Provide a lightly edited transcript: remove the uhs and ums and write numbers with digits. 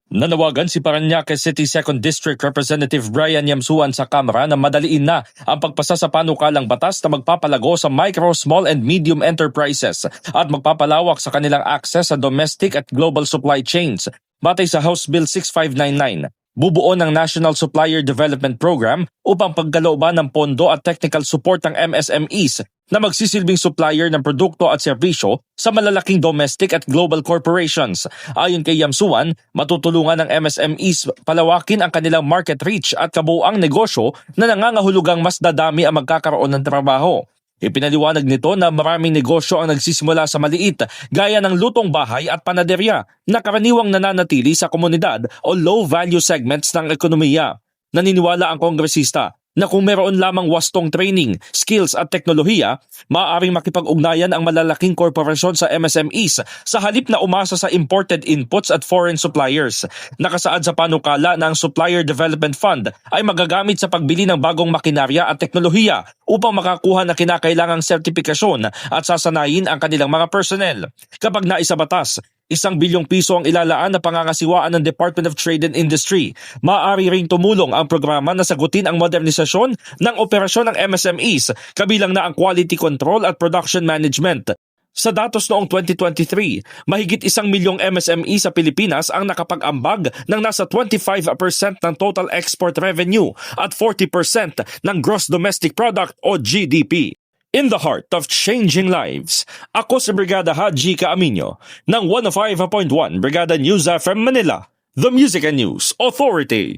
Nanawagan si Parañaque City 2nd District Representative Brian Yamsuan sa Kamara na madaliin na ang pagpasa sa panukalang batas na magpapalago sa micro, small and medium enterprises at magpapalawak sa kanilang access sa domestic at global supply chains. Batay sa House Bill 6599, bubuo ng National Supplier Development Program upang pagkalooban ng pondo at technical support ng MSMEs na magsisilbing supplier ng produkto at serbisyo sa malalaking domestic at global corporations. Ayon kay Yamsuan, matutulungan ng MSMEs palawakin ang kanilang market reach at kabuuang negosyo na nangangahulugang mas dadami ang magkakaroon ng trabaho. Ipinaliwanag nito na maraming negosyo ang nagsisimula sa maliit gaya ng lutong bahay at panaderya na karaniwang nananatili sa komunidad o low-value segments ng ekonomiya. Naniniwala ang kongresista na kung meron lamang wastong training, skills at teknolohiya, maaaring makipag-ugnayan ang malalaking korporasyon sa MSMEs sa halip na umasa sa imported inputs at foreign suppliers. Nakasaad sa panukala na ang Supplier Development Fund ay magagamit sa pagbili ng bagong makinarya at teknolohiya upang makakuha ng kinakailangang sertipikasyon at sasanayin ang kanilang mga personnel. Kapag naisabatas, 1 bilyong piso ang ilalaan na pangangasiwaan ng Department of Trade and Industry. Maaari ring tumulong ang programa na sagutin ang modernisasyon ng operasyon ng MSMEs, kabilang na ang quality control at production management. Sa datos noong 2023, mahigit 1 milyong MSME sa Pilipinas ang nakapag-ambag ng nasa 25% ng total export revenue at 40% ng gross domestic product o GDP. In the heart of changing lives, ako si Brigada Haji Caaminio ng 105.1 Brigada News FM Manila, The Music and News Authority.